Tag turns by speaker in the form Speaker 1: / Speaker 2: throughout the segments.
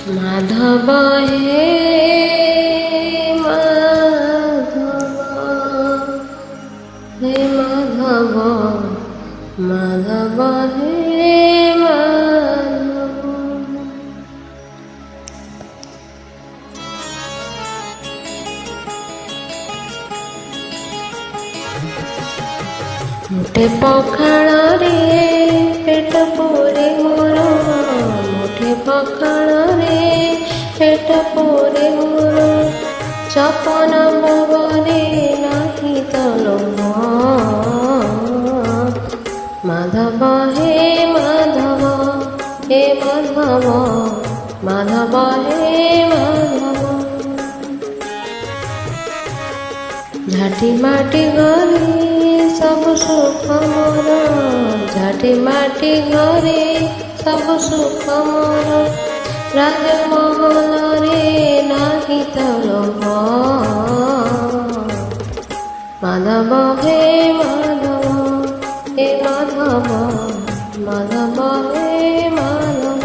Speaker 1: মাধব হে মাধব, হে মাধব, মাধব হে মাধব। মুঠে ପଖାଳରେ ପେଟ ପୁରେ ମୋର, ମୁଠେ ପଖାଳରେ ପେଟ ପୁରେ ମୋର, ସପନ ଭୋଗରେ ନାହିଁ ତ ଲୋଭ। ମାଧବ ହେ ମାଧବ, ହେ ମାଧବ, ମାଧବ ହେ ମାଧବ। ଝାଟି ମାଟି ଘରେ ସବୁ ସୁଖ ମୋର, ଝାଟି ମାଟି ଘରେ ସବୁ ସୁଖ ମୋର, ରାଜମହଲରେ ନାହିଁ ତ ଲୋଭ। ମାଧବ ହେ ମାଧବ, ହେ ମାଧବ, ମାଧବ ହେ ମାଧବ।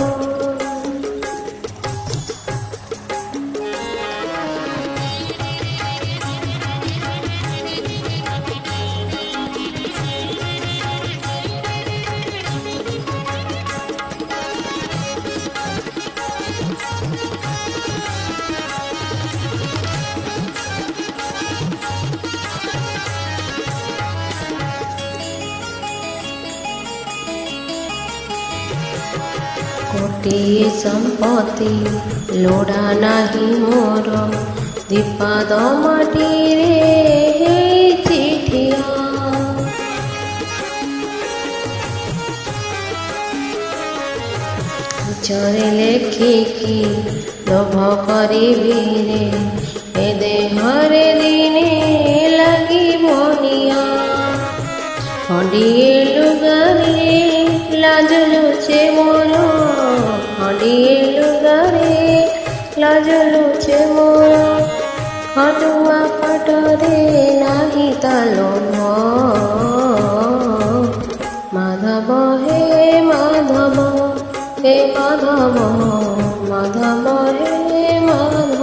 Speaker 1: ଗୋଟିଏ ସମ୍ପତ୍ତି ଲୋଡ଼ା ନାହିଁ ମୋର, ଦିପାଦ ମାଟିରେ ହେଇଛି ଠିଆ। ପଛରେ ଲେଖିକି ଲୋଭ କରିବି ରେ, ଏ ଦେହରେ ଦିନେ ଲାଗିବ ନିଆଁ। ଖଣ୍ଡିଏ ଲୁଗାରେ ଲାଜ ଲୁଚେ ମୋର, ଖଣ୍ଡିଏ ଲୁଗାରେ ଲାଜ ଲୁଚେ ମୋର, ଖଟୁଆ ପାଟରେ ନାହିଁ ତା ଲୋଭ। ମାଧବ ହେ ମାଧବ, ହେ ମାଧବ, ମାଧବ ହେ ମାଧବ।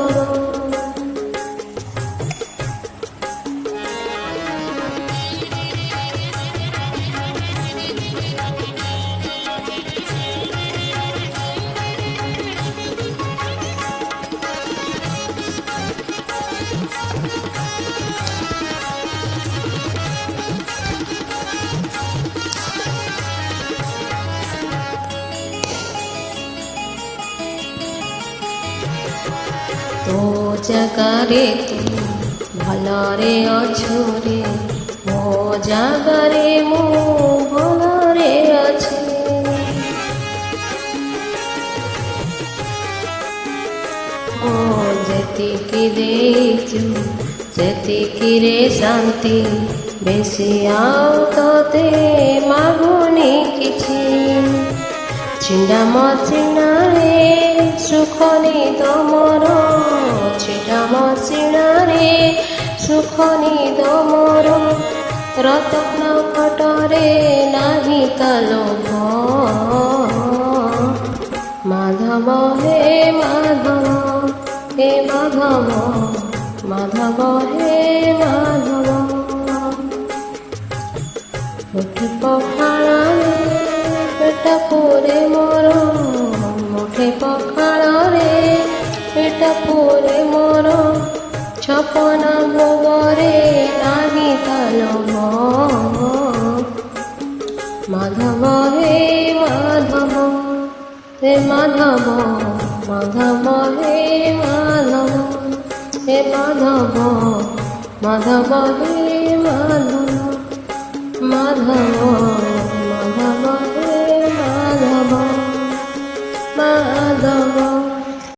Speaker 1: ତୋ ଜାଗାରେ ତୁ ଭଲରେ ଅଛୁ ରେ, ମୋ ଜାଗାରେ ମୁଁ ଭଲରେ ଅଛି। ମୋ ଯେତିକି ଦେଇଛୁ ସେତିକିରେ ଶାନ୍ତି, ବେଶୀ ଆଉ ତତେ ମାଗୁନି କିଛି। ଛିଣ୍ଡା ମସିଣାରେ ସୁଖ ନିଦ ମୋର, ଛିଣ୍ଡା ମସିଣାରେ ସୁଖ ନିଦ ମୋର, ରତନ କଟରେ ନାହିଁ ତ ଲୋଭ। ମାଧବ ହେ ମାଧବ, ହେ ମାଧବ, ମାଧବ ହେ ମାଧବ। ମୁଠେ ପଖାଳରେ ପେଟ ପୁରେ ମୋର, ମୁଠେ ପଖାଳରେ ପେଟ ପୁରେ ମୋର, ଛପନ ଭୋଗରେ ନାହିଁ ତ ଲୋଭ। ମାଧବ ହେ ମାଧବ, ହେ ମାଧବ, ମାଧବ ହେ ମାଧବ, ହେ ମାଧବ, ମାଧବ ହେ ମାଧବ, ମାଧବ, ମାଧବ ହେ ମାଧବ, ମାଧବ।